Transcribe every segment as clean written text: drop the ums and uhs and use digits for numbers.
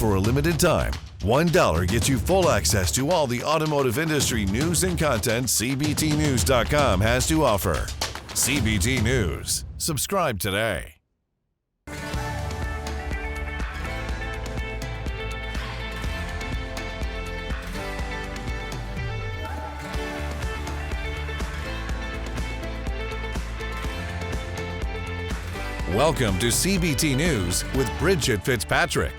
for a limited time, $1 gets you full access to all the automotive industry news and content CBTnews.com has to offer. CBT News. Subscribe today. Welcome to CBT News with Bridget Fitzpatrick.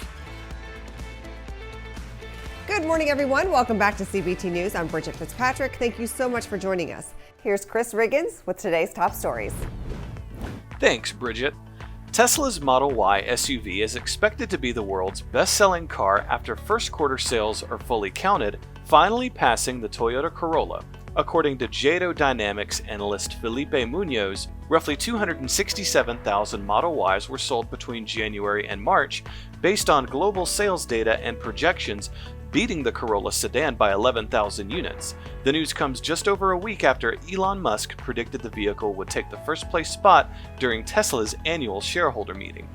Good morning, everyone. Welcome back to CBT News. I'm Bridget Fitzpatrick. Thank you so much for joining us. Here's Chris Riggins with today's top stories. Thanks, Bridget. Tesla's Model Y SUV is expected to be the world's best-selling car after first quarter sales are fully counted, finally passing the Toyota Corolla. According to Jado Dynamics analyst Felipe Munoz, roughly 267,000 Model Ys were sold between January and March, based on global sales data and projections, beating the Corolla sedan by 11,000 units. The news comes just over a week after Elon Musk predicted the vehicle would take the first place spot during Tesla's annual shareholder meeting.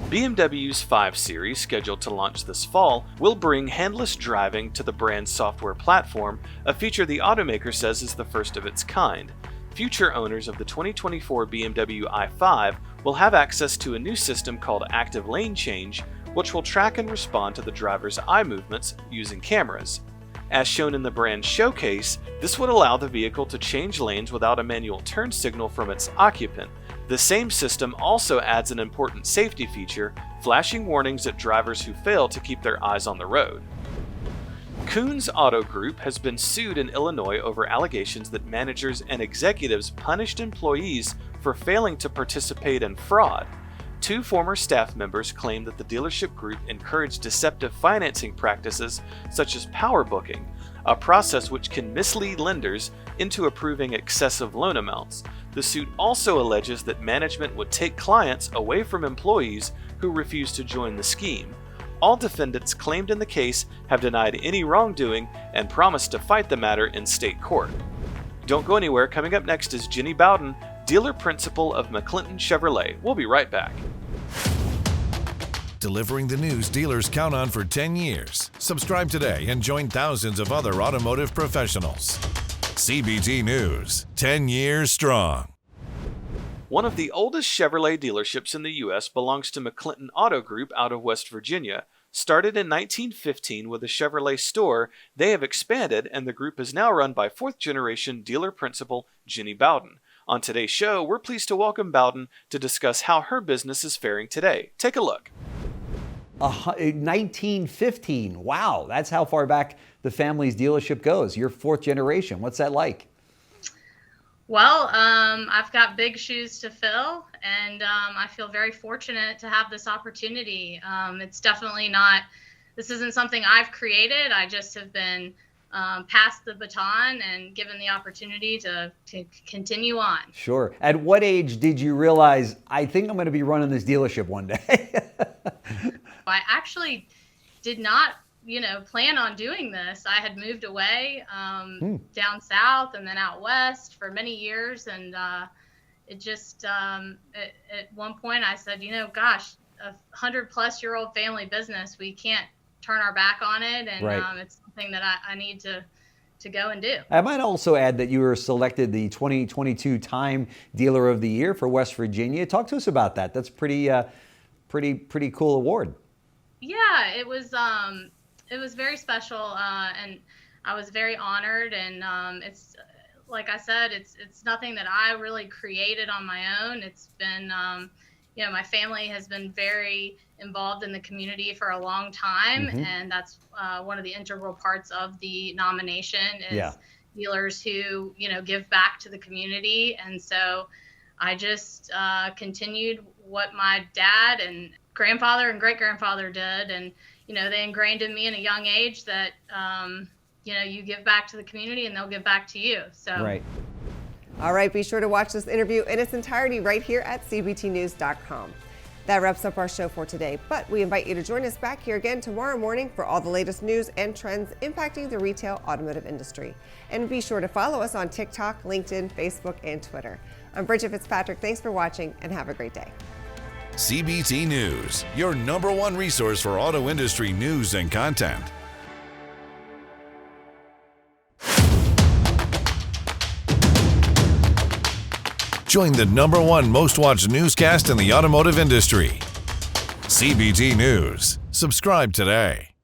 BMW's 5 Series, scheduled to launch this fall, will bring handless driving to the brand's software platform, a feature the automaker says is the first of its kind. Future owners of the 2024 BMW i5 will have access to a new system called Active Lane Change, which will track and respond to the driver's eye movements using cameras. As shown in the brand's showcase, this would allow the vehicle to change lanes without a manual turn signal from its occupant. The same system also adds an important safety feature, flashing warnings at drivers who fail to keep their eyes on the road. Koons Auto Group has been sued in Illinois over allegations that managers and executives punished employees for failing to participate in fraud. 2 former staff members claim that the dealership group encouraged deceptive financing practices such as power booking, a process which can mislead lenders into approving excessive loan amounts. The suit also alleges that management would take clients away from employees who refuse to join the scheme. All defendants claimed in the case have denied any wrongdoing and promised to fight the matter in state court. Don't go anywhere. Coming up next is Jenny Bowden, dealer principal of McClinton Chevrolet. We'll be right back. Delivering the news dealers count on for 10 years. Subscribe today and join thousands of other automotive professionals. CBT News, 10 years strong. One of the oldest Chevrolet dealerships in the U.S. belongs to McClinton Auto Group out of West Virginia. Started in 1915 with a Chevrolet store, they have expanded, and the group is now run by 4th-generation dealer principal Jenny Bowden. On today's show, we're pleased to welcome Bowden to discuss how her business is faring today. Take a look. 1915. Wow, that's how far back the family's dealership goes. You're 4th generation. What's that like? Well, I've got big shoes to fill, and I feel very fortunate to have this opportunity. It's definitely not, this isn't something I've created. I just have been passed the baton and given the opportunity to continue on. Sure. At what age did you realize, I think I'm going to be running this dealership one day? I actually did not plan on doing this. I had moved away down south and then out west for many years. And it just, at one point I said, gosh, a 100-plus-year-old family business, we can't turn our back on it. And right. It's something that I need to go and do. I might also add that you were selected the 2022 Time Dealer of the Year for West Virginia. Talk to us about that. That's pretty cool award. Yeah, it was very special, and I was very honored. And it's like I said, it's nothing that I really created on my own. It's been, my family has been very involved in the community for a long time, and that's one of the integral parts of the nomination is dealers who give back to the community. And so I just continued what my dad and grandfather and great-grandfather did, and they ingrained in me in a young age that you give back to the community and they'll give back to you. So right. All right, be sure to watch this interview in its entirety right here at cbtnews.com. That wraps up our show for today, but we invite you to join us back here again tomorrow morning for all the latest news and trends impacting the retail automotive industry. And be sure to follow us on TikTok, LinkedIn, Facebook, and Twitter. I'm Bridget Fitzpatrick. Thanks for watching and have a great day. CBT News, your #1 resource for auto industry news and content. Join the #1 most watched newscast in the automotive industry. CBT News. Subscribe today.